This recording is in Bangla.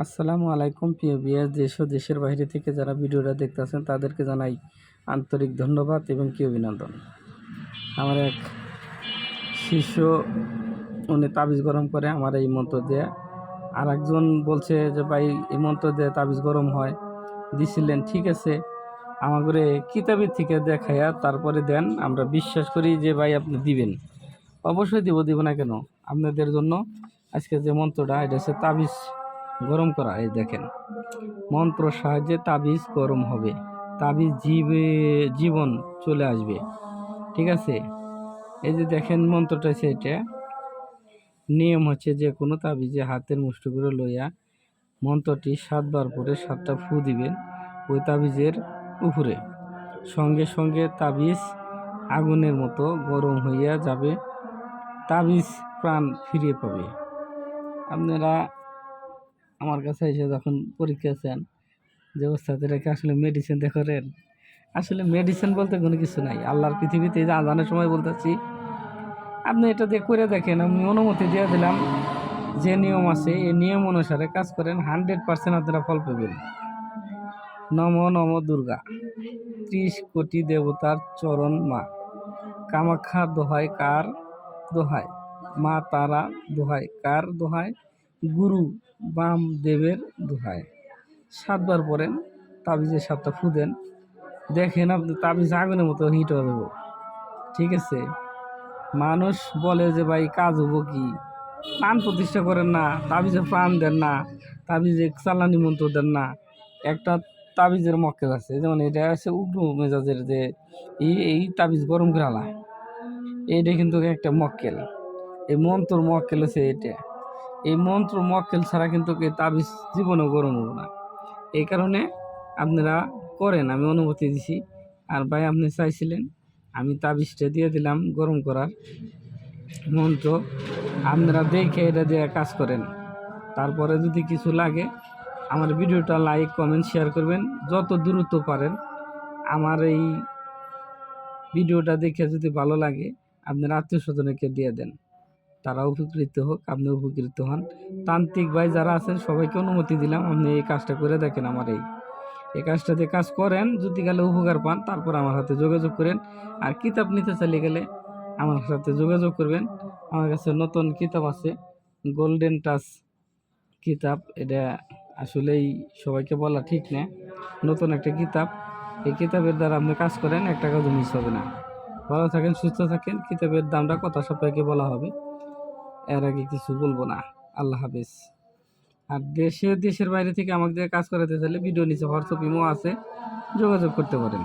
আসসালামু আলাইকুম প্রিয় ভিউয়ার্স, দেশ ও দেশের বাইরে থেকে যারা ভিডিওটা দেখতেছেন তাদেরকে জানাই আন্তরিক ধন্যবাদ এবং কি অভিনন্দন। আমার এক শিষ্য উনি তাবিজ গরম করে আমার এই মন্ত্র দিয়ে, আর একজন বলছে যে ভাই এই মন্ত্র দিয়ে তাবিজ গরম হয়, দিছিলেন ঠিক আছে, আমাদের কিতাবের থেকে দেখাইয়া তারপরে দেন, আমরা বিশ্বাস করি যে ভাই আপনি দিবেন। অবশ্যই দিব না কেন। আপনাদের জন্য আজকে যে মন্ত্রটা, এটা হচ্ছে তাবিজ গরম করা। এই দেখেন, মন্ত্র সাহায্যে তাবিজ গরম হবে, তাবিজ জীবন চলে আসবে। ঠিক আছে, এই যে দেখেন মন্ত্রটা আছে, এটা নিয়ম হচ্ছে যে কোনো তাবিজে হাতের মুষ্টি করে লইয়া মন্ত্রটি 7 বার পরে 7টা ফু দিবেন ওই তাবিজের উপরে। সঙ্গে সঙ্গে তাবিজ আগুনের মতো গরম হইয়া যাবে, তাবিজ প্রাণ ফিরে পাবে। আপনারা আমার কাছে এসে যখন পরীক্ষা চান যে ওস্তাদ এটাকে আসলে মেডিসিন দিয়ে করেন, আসলে মেডিসিন বলতে কোনো কিছু নাই। আল্লাহর পৃথিবীতে যে আজানের সময় বলতেছি, আপনি এটা দিয়ে করে দেখেন। আমি অনুমতি দিয়ে দিলাম, যে নিয়ম আছে এই নিয়ম অনুসারে কাজ করেন, 100% আপনারা ফল পাবেন। নম নম দুর্গা, 30 কোটি দেবতার চরণ মা, কামাখ্যা দোহাই কার দোহাই, মা তারা দোহাই কার দোহাই, গুরু বামদেবের দোহাই। 7 বার পরেন, তাবিজের 7টা ফু দেন, দেখেন আপনি তাবিজ আগুনের মতো হিট হয়ে যাবো। ঠিক আছে, মানুষ বলে যে ভাই কাজ হবো কি, প্রাণ প্রতিষ্ঠা করেন না, তাবিজে প্রাণ দেন না, তাবিজে চালানি মন্ত্র দেন না। একটা তাবিজের মক্কেল আছে, যেমন এটা আছে উগ্র মেজাজের, যে এই তাবিজ গরম করে আলা, এইটা কিন্তু একটা মক্কেল। এই মন্ত্র মক্কেল আছে এটা, এই মন্ত্র মক্কেল ছাড়া কিন্তু এই তাবিজ জীবনেও গরম হবো না। এই কারণে আপনারা করেন, আমি অনুমতি দিছি। আর ভাই আপনি চাইছিলেন, আমি তাবিজটা দিয়ে দিলাম গরম করার মন্ত্র, আপনারা দেখে এটা দিয়ে কাজ করেন। তারপরে যদি কিছু লাগে আমার ভিডিওটা লাইক কমেন্ট শেয়ার করবেন যত দ্রুত পারেন। আমার এই ভিডিওটা দেখে যদি ভালো লাগে আপনার আত্মীয় স্বজনকে দিয়ে দেন, তারা উপকৃত হোক, আপনি উপকৃত হন। তান্ত্রিক ভাই যারা আছেন সবাইকে অনুমতি দিলাম, আপনি এই কাজটা করে দেখেন। আমার এই কাজটাতে কাজ করেন, যদি গেলে উপকার পান তারপর আমার সাথে যোগাযোগ করেন। আর কিতাব নিতে চাইলে গেলে আমার সাথে যোগাযোগ করবেন। আমার কাছে নতুন কিতাব আছে, গোল্ডেন টাচ কিতাব। এটা আসলেই সবাইকে বলা ঠিক না, নতুন একটা কিতাব। এই কিতাবের দ্বারা আপনি কাজ করেন, একটা কাজও মিস হবে না। ভালো থাকেন, সুস্থ থাকেন। কিতাবের দামটা কথা সবাইকে বলা হবে, এর আগে কিছু বলবো না। আল্লাহ হাফেজ। আর দেশের বাইরে থেকে আমাকে দিয়ে কাজ করাতে চাইলে ভিডিও নিচে হোয়াটসঅ্যাপ ইমো আছে, যোগাযোগ করতে পারেন।